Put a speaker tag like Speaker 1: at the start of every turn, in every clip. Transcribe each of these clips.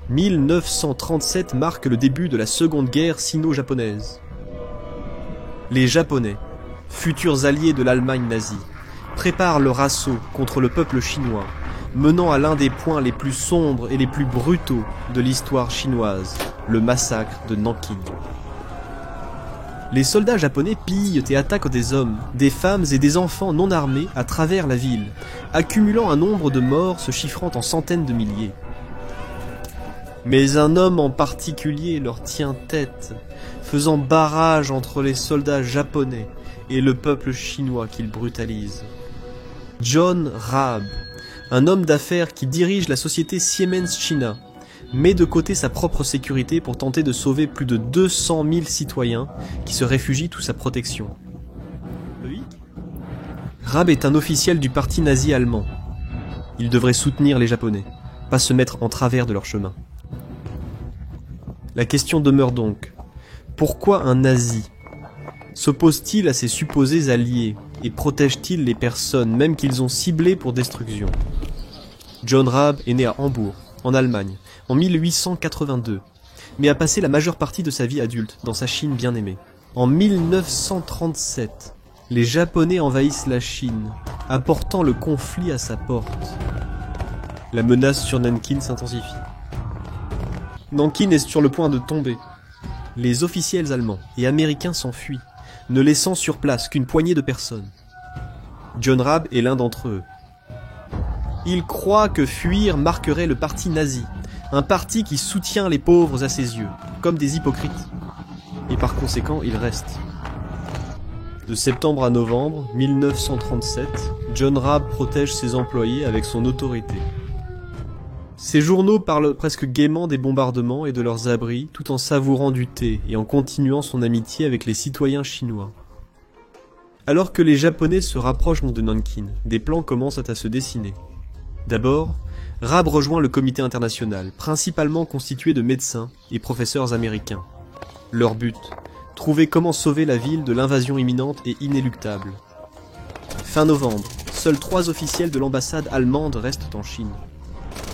Speaker 1: 1937 marque le début de la Seconde Guerre sino-japonaise. Les Japonais, futurs alliés de l'Allemagne nazie, préparent leur assaut contre le peuple chinois, menant à l'un des points les plus sombres et les plus brutaux de l'histoire chinoise, le massacre de Nanking. Les soldats japonais pillent et attaquent des hommes, des femmes et des enfants non armés à travers la ville, accumulant un nombre de morts se chiffrant en centaines de milliers. Mais un homme en particulier leur tient tête, faisant barrage entre les soldats japonais et le peuple chinois qu'ils brutalisent. John Raab, un homme d'affaires qui dirige la société Siemens China, met de côté sa propre sécurité pour tenter de sauver plus de 200 000 citoyens qui se réfugient sous sa protection. Raab est un officiel du parti nazi allemand. Il devrait soutenir les Japonais, pas se mettre en travers de leur chemin. La question demeure donc, pourquoi un nazi s'oppose-t-il à ses supposés alliés et protège-t-il les personnes même qu'ils ont ciblées pour destruction? John Raab est né à Hambourg, en Allemagne, en 1882, mais a passé la majeure partie de sa vie adulte dans sa Chine bien-aimée. En 1937, les Japonais envahissent la Chine, apportant le conflit à sa porte. La menace sur Nanking s'intensifie. Nanking est sur le point de tomber. Les officiels allemands et américains s'enfuient, ne laissant sur place qu'une poignée de personnes. John Raab est l'un d'entre eux. Il croit que fuir marquerait le parti nazi, un parti qui soutient les pauvres à ses yeux, comme des hypocrites. Et par conséquent, il reste. De septembre à novembre 1937, John Raab protège ses employés avec son autorité. Ses journaux parlent presque gaiement des bombardements et de leurs abris, tout en savourant du thé et en continuant son amitié avec les citoyens chinois. Alors que les Japonais se rapprochent de Nanking, des plans commencent à se dessiner. D'abord, Raab rejoint le comité international, principalement constitué de médecins et professeurs américains. Leur but, trouver comment sauver la ville de l'invasion imminente et inéluctable. Fin novembre, seuls 3 officiels de l'ambassade allemande restent en Chine.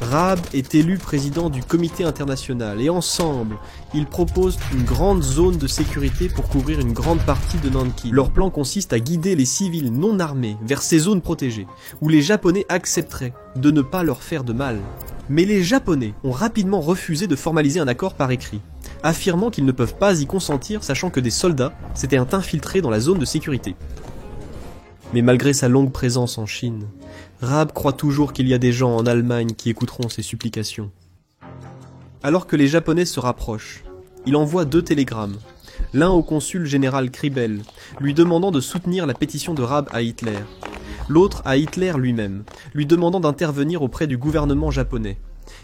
Speaker 1: Raab est élu président du comité international et ensemble, ils proposent une grande zone de sécurité pour couvrir une grande partie de Nanking. Leur plan consiste à guider les civils non armés vers ces zones protégées, où les Japonais accepteraient de ne pas leur faire de mal. Mais les Japonais ont rapidement refusé de formaliser un accord par écrit, affirmant qu'ils ne peuvent pas y consentir sachant que des soldats s'étaient infiltrés dans la zone de sécurité. Mais malgré sa longue présence en Chine, Raab croit toujours qu'il y a des gens en Allemagne qui écouteront ses supplications. Alors que les Japonais se rapprochent, il envoie 2 télégrammes, l'un au consul général Kribel, lui demandant de soutenir la pétition de Raab à Hitler, l'autre à Hitler lui-même, lui demandant d'intervenir auprès du gouvernement japonais,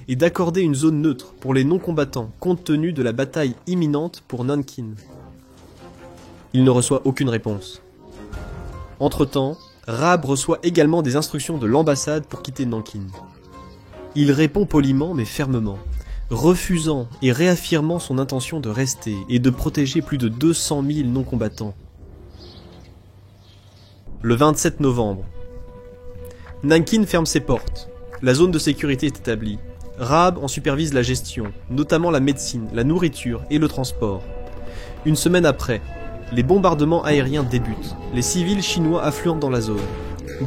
Speaker 1: et d'accorder une zone neutre pour les non-combattants compte tenu de la bataille imminente pour Nanking. Il ne reçoit aucune réponse. Entre-temps, Raab reçoit également des instructions de l'ambassade pour quitter Nanking. Il répond poliment mais fermement, refusant et réaffirmant son intention de rester et de protéger plus de 200 000 non-combattants. Le 27 novembre, Nanking ferme ses portes. La zone de sécurité est établie. Raab en supervise la gestion, notamment la médecine, la nourriture et le transport. Une semaine après, les bombardements aériens débutent. Les civils chinois affluent dans la zone.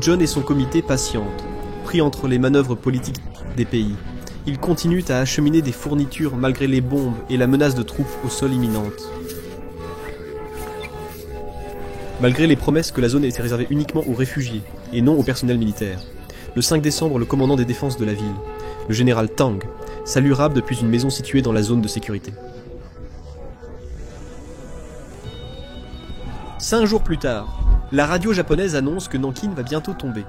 Speaker 1: John et son comité patientent, pris entre les manœuvres politiques des pays. Ils continuent à acheminer des fournitures malgré les bombes et la menace de troupes au sol imminente. Malgré les promesses que la zone était réservée uniquement aux réfugiés et non au personnel militaire, le 5 décembre, le commandant des défenses de la ville, le général Tang, salue Raab depuis une maison située dans la zone de sécurité. 5 jours plus tard, la radio japonaise annonce que Nanking va bientôt tomber.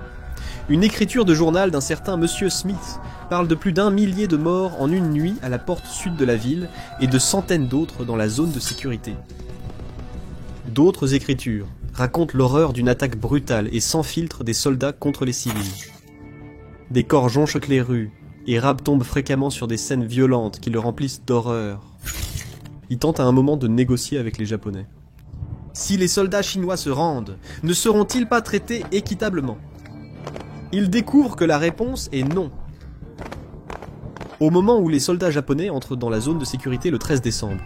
Speaker 1: Une écriture de journal d'un certain Monsieur Smith parle de plus d'1 millier de morts en une nuit à la porte sud de la ville et de centaines d'autres dans la zone de sécurité. D'autres écritures racontent l'horreur d'une attaque brutale et sans filtre des soldats contre les civils. Des corps jonchent les rues et Raab tombe fréquemment sur des scènes violentes qui le remplissent d'horreur. Il tente à un moment de négocier avec les Japonais. Si les soldats chinois se rendent, ne seront-ils pas traités équitablement? Il découvre que la réponse est non. Au moment où les soldats japonais entrent dans la zone de sécurité le 13 décembre,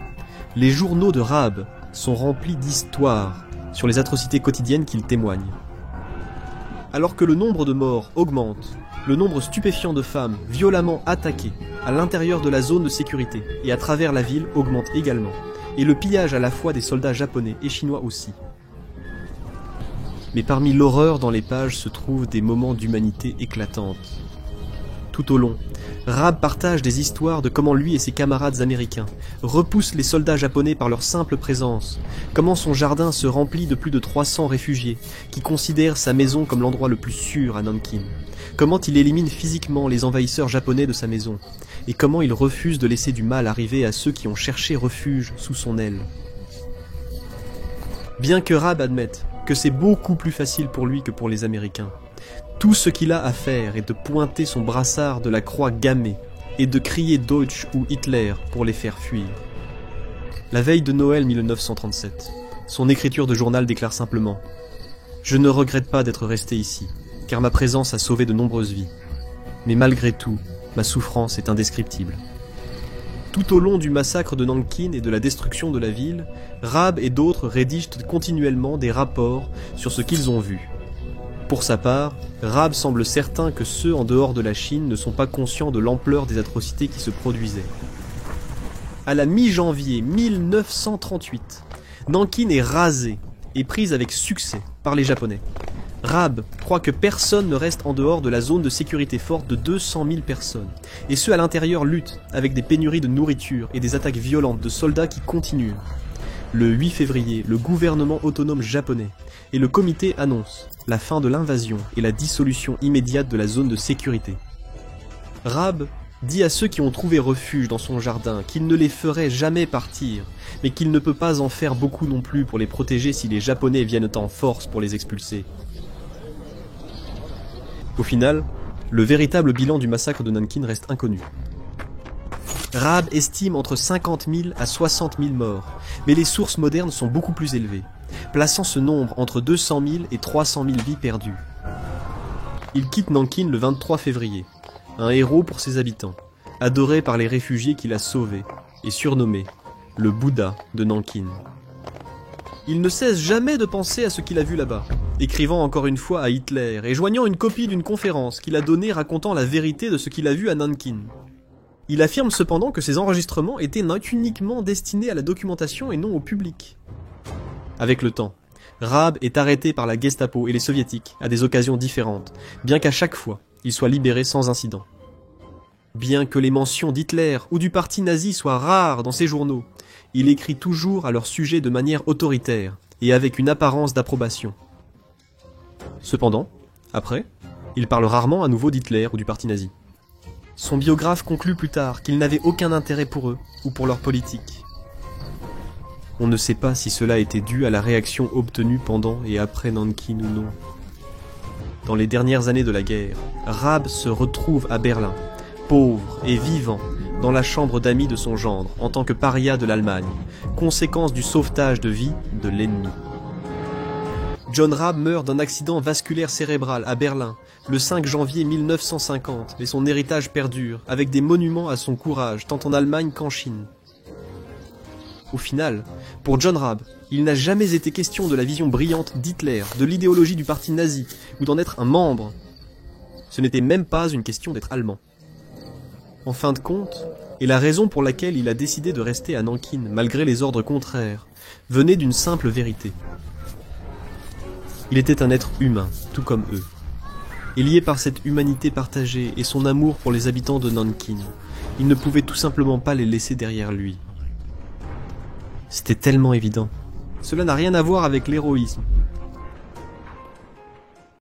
Speaker 1: les journaux de Raab sont remplis d'histoires sur les atrocités quotidiennes qu'ils témoignent. Alors que le nombre de morts augmente, le nombre stupéfiant de femmes violemment attaquées à l'intérieur de la zone de sécurité et à travers la ville augmente également, et le pillage à la fois des soldats japonais et chinois aussi. Mais parmi l'horreur dans les pages se trouvent des moments d'humanité éclatantes. Tout au long, Raab partage des histoires de comment lui et ses camarades américains repoussent les soldats japonais par leur simple présence, comment son jardin se remplit de plus de 300 réfugiés qui considèrent sa maison comme l'endroit le plus sûr à Nankin, comment il élimine physiquement les envahisseurs japonais de sa maison, et comment il refuse de laisser du mal arriver à ceux qui ont cherché refuge sous son aile. Bien que Raab admette que c'est beaucoup plus facile pour lui que pour les Américains, tout ce qu'il a à faire est de pointer son brassard de la croix gammée et de crier Deutsch ou Hitler pour les faire fuir. La veille de Noël 1937, son écriture de journal déclare simplement « Je ne regrette pas d'être resté ici, car ma présence a sauvé de nombreuses vies. Mais malgré tout, ma souffrance est indescriptible. » Tout au long du massacre de Nankin et de la destruction de la ville, Raab et d'autres rédigent continuellement des rapports sur ce qu'ils ont vu. Pour sa part, Raab semble certain que ceux en dehors de la Chine ne sont pas conscients de l'ampleur des atrocités qui se produisaient. À la mi-janvier 1938, Nankin est rasée et prise avec succès par les Japonais. Raab croit que personne ne reste en dehors de la zone de sécurité forte de 200 000 personnes, et ceux à l'intérieur luttent avec des pénuries de nourriture et des attaques violentes de soldats qui continuent. Le 8 février, le gouvernement autonome japonais et le comité annoncent la fin de l'invasion et la dissolution immédiate de la zone de sécurité. Raab dit à ceux qui ont trouvé refuge dans son jardin qu'il ne les ferait jamais partir, mais qu'il ne peut pas en faire beaucoup non plus pour les protéger si les Japonais viennent en force pour les expulser. Au final, le véritable bilan du massacre de Nankin reste inconnu. Raab estime entre 50 000 à 60 000 morts, mais les sources modernes sont beaucoup plus élevées, plaçant ce nombre entre 200 000 et 300 000 vies perdues. Il quitte Nankin le 23 février, un héros pour ses habitants, adoré par les réfugiés qu'il a sauvés et surnommé le Bouddha de Nankin. Il ne cesse jamais de penser à ce qu'il a vu là-bas, écrivant encore une fois à Hitler et joignant une copie d'une conférence qu'il a donnée racontant la vérité de ce qu'il a vu à Nankin. Il affirme cependant que ces enregistrements étaient uniquement destinés à la documentation et non au public. Avec le temps, Raab est arrêté par la Gestapo et les soviétiques à des occasions différentes, bien qu'à chaque fois, il soit libéré sans incident. Bien que les mentions d'Hitler ou du parti nazi soient rares dans ses journaux, il écrit toujours à leur sujet de manière autoritaire et avec une apparence d'approbation. Cependant, après, il parle rarement à nouveau d'Hitler ou du parti nazi. Son biographe conclut plus tard qu'il n'avait aucun intérêt pour eux ou pour leur politique. On ne sait pas si cela était dû à la réaction obtenue pendant et après Nankin ou non. Dans les dernières années de la guerre, Raab se retrouve à Berlin, pauvre et vivant, dans la chambre d'amis de son gendre, en tant que paria de l'Allemagne, conséquence du sauvetage de vie de l'ennemi. John Raab meurt d'un accident vasculaire cérébral à Berlin, le 5 janvier 1950, et son héritage perdure, avec des monuments à son courage, tant en Allemagne qu'en Chine. Au final, pour John Raab, il n'a jamais été question de la vision brillante d'Hitler, de l'idéologie du parti nazi, ou d'en être un membre. Ce n'était même pas une question d'être allemand. En fin de compte, et la raison pour laquelle il a décidé de rester à Nankin, malgré les ordres contraires, venait d'une simple vérité. Il était un être humain, tout comme eux. Et lié par cette humanité partagée et son amour pour les habitants de Nankin, il ne pouvait tout simplement pas les laisser derrière lui. C'était tellement évident. Cela n'a rien à voir avec l'héroïsme,